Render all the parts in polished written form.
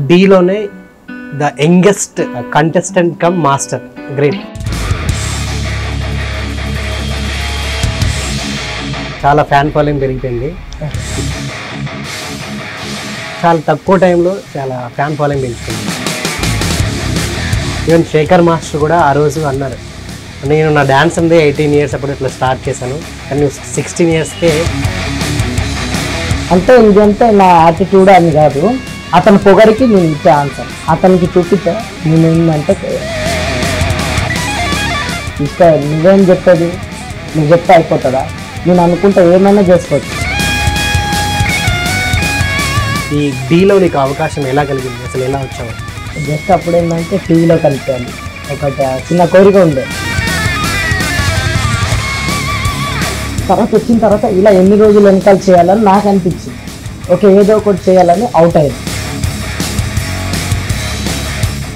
డీలోనే the youngest contestant cum master. Great. చాలా fan following పెరిగిపోయింది. చాలా తక్కువ టైంలో చాలా ఫ్యాన్ ఫాలోయింగ్ పెంచుకుంది. ఈవెన్ శేఖర్ మాస్టర్ కూడా ఆ రోజు అన్నారు, నేను నా డ్యాన్స్ ఉంది 18 years అప్పుడు ఇట్లా స్టార్ట్ చేశాను, కానీ 16 yearsకే. అంటే ఇదంతా నా యాటిట్యూడ్ అని కాదు, అతని పొగరికి నేను ఇచ్చే ఆన్సర్ అతనికి చూపించా. నేను ఏంటంటే ఇక నువ్వేం చెప్పేది, నువ్వు చెప్తే అయిపోతుందా, నేను అనుకుంటే ఏమైనా చేసుకోవచ్చు. ఈ డీలో నీకు అవకాశం ఎలా కలిగింది, అసలు ఎలా వచ్చావు? జస్ట్ అప్పుడు ఏంటంటే టీవీలో కలిపాను, ఒకటి చిన్న కోరిక ఉండే. తర్వాత వచ్చిన తర్వాత ఇలా ఎన్ని రోజులు వెనకాల చేయాలని నాకు అనిపించింది. ఓకే, ఏదో ఒకటి చేయాలని అవుట్ అయ్యింది.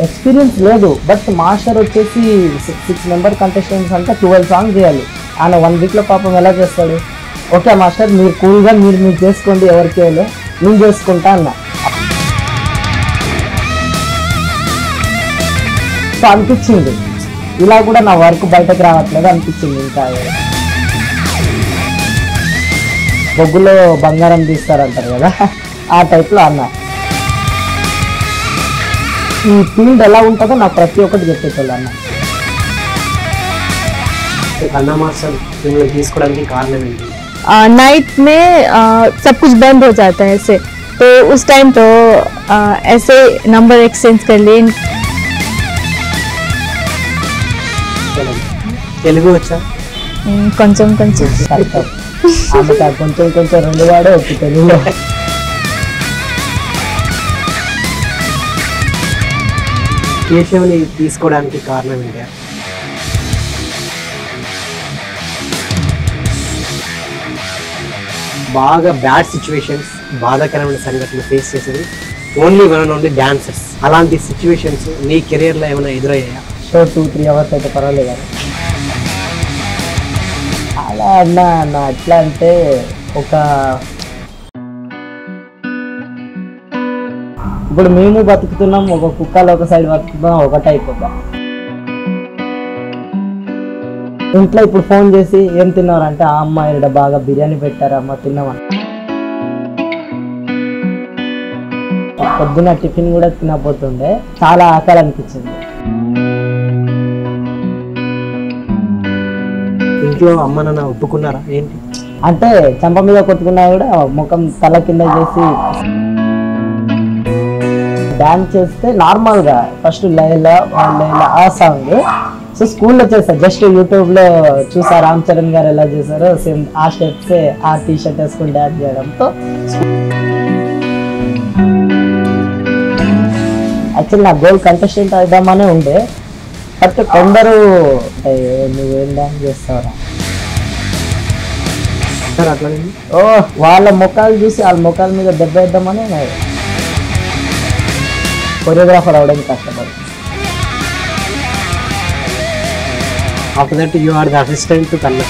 ఎక్స్పీరియన్స్ లేదు, బట్ మాస్టర్ వచ్చేసి 6 member కంటెస్టెంట్స్ అంటే 12 songs చేయాలి. ఆయన 1 weekలో పాపం ఎలా చేస్తాడు? ఓకే మాస్టర్, మీరు కూల్గా మీరు చేసుకోండి, ఎవరికి వెళ్ళి నేను చేసుకుంటా అన్నా. సో అనిపించింది ఇలా కూడా నా వర్క్ బయటకు రావట్లేదు అనిపించింది. ఇంకా బొగ్గులో బంగారం తీస్తారంటారు కదా, ఆ టైప్లో అన్నా. ఈ ఫీల్డ్ ఎలా ఉంటుందో నాకు ప్రతి ఒక్కటి చెప్పేటోళ్ళు అన్న. అన్నా మాస్టర్ మిమ్మల్ని తీసుకోవడానికి కారణం ఏంటి? नाइट में सब कुछ बंद हो जाता है ऐसे, तो उस टाइम तो ऐसे नंबर एक्सचेंज कर लिए. తెలుగు వచ్చా? కొంచెం కొంచెం ఆమె కొంచెం కొంచెం 2 వాడే వచ్చి తెలుగులో. కేశవ్ని తీసుకోవడానికి కారణం ఏంటి? బాగా బ్యాడ్ సిచ్యువేషన్స్, బాధాకరమైన సంఘటనలు ఫేస్ చేసేది ఓన్లీ 1 and only డాన్సర్స్. అలాంటి సిచ్యువేషన్స్ నీ కెరియర్లో ఏమైనా ఎదురయ్యాయా? సో 2-3 hours అయితే పర్వాలేదు కానీ అలా అన్నా ఎట్లా అంటే ఇప్పుడు మేము బతుకుతున్నాం, ఒక కుక్కలు ఒక సైడ్ బతుకుతున్నాం, ఒకటే అయిపోతాం. ఇంట్లో ఇప్పుడు ఫోన్ చేసి ఏం తిన్నారంటే, ఆ అమ్మ ఇక్కడ బాగా బిర్యానీ పెట్టారమ్మా తిన్నామా. పొద్దున్న టిఫిన్ కూడా తినకపోతుండే, చాలా ఆకలి అనిపించింది. ఇంట్లో అమ్మ నాన్న ఒప్పుకున్నారా ఏంటి? అంటే చంప మీద కొట్టుకున్నా కూడా ముఖం తల కింద చేసి డాన్స్ చేస్తే నార్మల్గా ఫస్ట్ లైలా ఆ సాంగ్. సో స్కూల్లో చేస్తారు, జస్ట్ యూట్యూబ్లో చూసా రామ్ చరణ్ గారు ఎలా చేశారో సేమ్ ఆ స్టెప్సే, ఆ టీషర్ట్ వేసుకుని డాన్స్ చేయడంతో. యాక్చువల్లీ నా గోల్ కంటెస్టెంట్ అవుదామనే ఉండే, బట్ కొందరు నువ్వేం డాన్స్ చేస్తావురా, ఓ వాళ్ళ ముఖాలు చూసి వాళ్ళ ముఖాల మీద దెబ్బ వేద్దామని కొరియోగ్రాఫర్ అవడానికి కష్టపడి. After that you are the assistant to Kanna.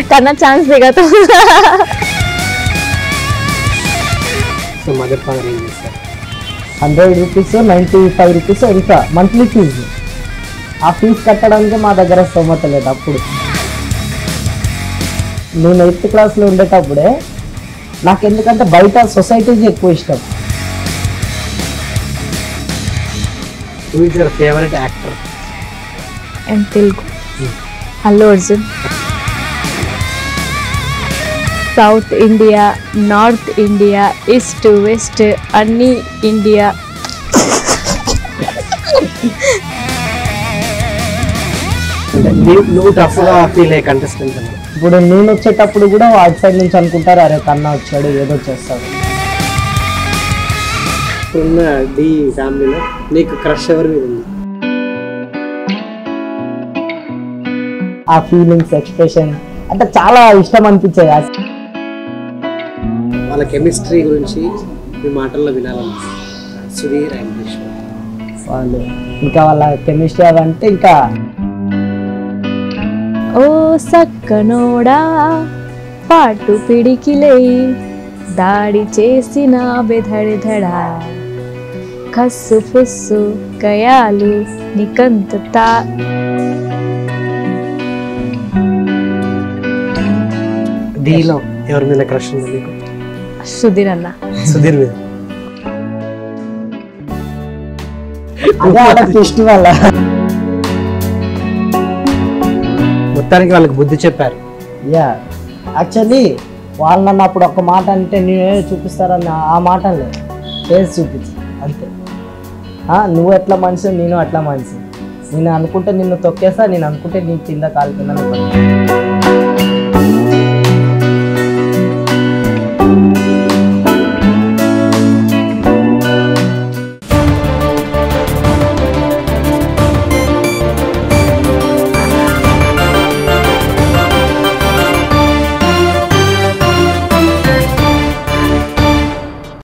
करना चांस देगा तो. So mother father ఏం చేస్తారు? 100 rupees 95 rupees ఇంకా మంత్లీ ఫీజు. ఆ ఫీజు కట్టడానికి మా దగ్గర స్తోమత లేదు. అప్పుడు నేను 8th classలో ఉండేటప్పుడే నాకు ఎందుకంటే బయట సొసైటీస్ ఎక్కువ ఇష్టం. Who is your favorite actor? And Telugu. Allu Arjun. South India, North India, East West, Anni India. నువ్వు టఫ్గా ఫీల్ అయ్యే కంటెస్టెంట్ అన్న. ఇప్పుడు నేను వచ్చేటప్పుడు కూడా వాటి సైడ్ నుంచి అనుకుంటారు, అరే కన్నా వచ్చాడు ఏదో చేస్తాడు. ఉన్న డి ఫ్యామిలీలో నీకు క్రష్ ఎవరి మీద ఉంది? ఆ ఫీలింగ్స్, ఎక్స్ప్రెషన్ అంటే చాలా ఇష్టం అనిపించేది. వాళ్ళ కెమిస్ట్రీ గురించి మీ మాటల్లో వినాలని సుధీర్ అండ్ విశ్వ వాళ్ళు ఇంకా వాళ్ళ కెమిస్ట్రీ అవంటే ఇంకా ఓ సక్కనోడా పాటు పిడికిలై దాడి చేసిన బెధడెధడా కస్సు ఫుస్సు గయాలు నికంతతా. డీలో ఎవరి మీద క్రష్ ఉంది మీకు? సుధీర్ అన్న. సుధీర్ మీద. అదే ఆడ ట్విస్ట్ వల్ల మొత్తానికి వాళ్ళకి బుద్ధి చెప్పారు. యా యాక్చువల్లీ వాళ్ళు నన్ను అప్పుడు ఒక మాట అంటే నేనే చూపిస్తారని ఆ మాట లేదు, ఫేస్ చూపించు అంతే. నువ్వు ఎట్లా మనిషి, నేను అట్లా మనిషి. నేను అనుకుంటే నిన్ను తొక్కేస్తా, నేను అనుకుంటే నీ కింద కాలు కింద